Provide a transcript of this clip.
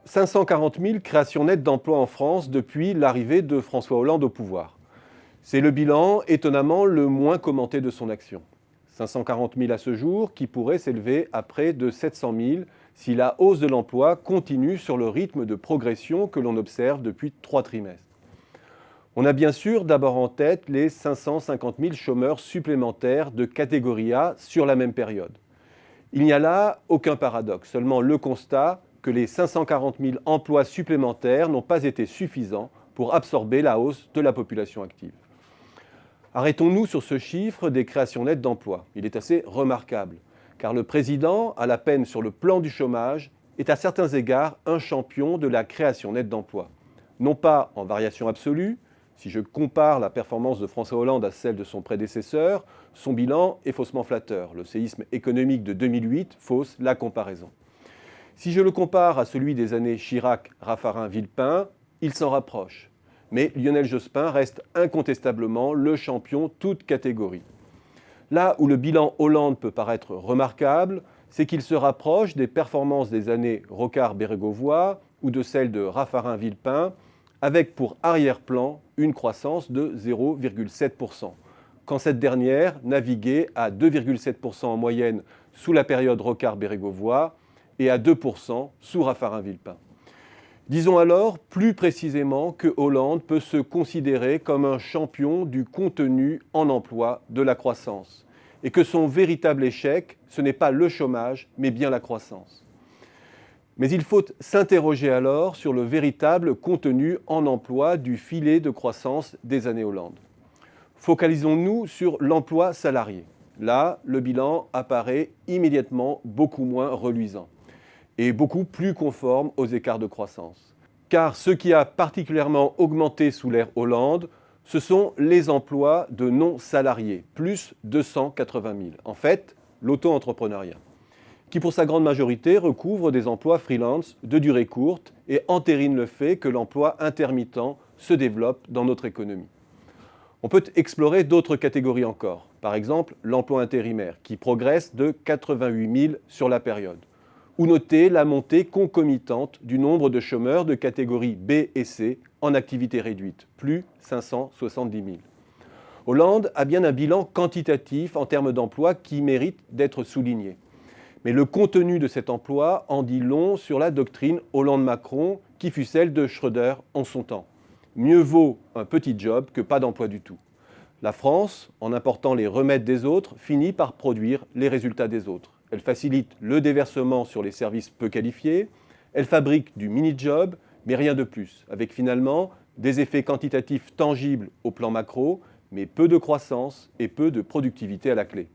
540 000 créations nettes d'emplois en France depuis l'arrivée de François Hollande au pouvoir. C'est le bilan, étonnamment, le moins commenté de son action. 540 000 à ce jour, qui pourrait s'élever à près de 700 000 si la hausse de l'emploi continue sur le rythme de progression que l'on observe depuis 3 trimestres. On a bien sûr d'abord en tête les 550 000 chômeurs supplémentaires de catégorie A sur la même période. Il n'y a là aucun paradoxe, seulement le constat que les 540 000 emplois supplémentaires n'ont pas été suffisants pour absorber la hausse de la population active. Arrêtons-nous sur ce chiffre des créations nettes d'emplois. Il est assez remarquable, car le président, à la peine sur le plan du chômage, est à certains égards un champion de la création nette d'emplois. Non pas en variation absolue. Si je compare la performance de François Hollande à celle de son prédécesseur, son bilan est faussement flatteur. Le séisme économique de 2008 fausse la comparaison. Si je le compare à celui des années Chirac, Raffarin, Villepin, il s'en rapproche. Mais Lionel Jospin reste incontestablement le champion toute catégorie. Là où le bilan Hollande peut paraître remarquable, c'est qu'il se rapproche des performances des années Rocard-Bérégovoy ou de celles de Raffarin-Villepin, avec pour arrière-plan une croissance de 0,7%, quand cette dernière naviguait à 2,7% en moyenne sous la période Rocard-Bérégovoy et à 2% sous Raffarin-Villepin. Disons alors plus précisément que Hollande peut se considérer comme un champion du contenu en emploi de la croissance et que son véritable échec, ce n'est pas le chômage, mais bien la croissance. Mais il faut s'interroger alors sur le véritable contenu en emploi du filet de croissance des années Hollande. Focalisons-nous sur l'emploi salarié. Là, le bilan apparaît immédiatement beaucoup moins reluisant et beaucoup plus conforme aux écarts de croissance. Car ce qui a particulièrement augmenté sous l'ère Hollande, ce sont les emplois de non-salariés, plus 280 000. En fait, l'auto-entrepreneuriat, qui pour sa grande majorité recouvre des emplois freelance de durée courte et entérine le fait que l'emploi intermittent se développe dans notre économie. On peut explorer d'autres catégories encore, par exemple l'emploi intérimaire, qui progresse de 88 000 sur la période, ou noter la montée concomitante du nombre de chômeurs de catégorie B et C en activité réduite, plus 570 000. Hollande a bien un bilan quantitatif en termes d'emploi qui mérite d'être souligné. Mais le contenu de cet emploi en dit long sur la doctrine Hollande-Macron qui fut celle de Schröder en son temps. Mieux vaut un petit job que pas d'emploi du tout. La France, en important les remèdes des autres, finit par produire les résultats des autres. Elle facilite le déversement sur les services peu qualifiés, elle fabrique du mini-job, mais rien de plus, avec finalement des effets quantitatifs tangibles au plan macro, mais peu de croissance et peu de productivité à la clé.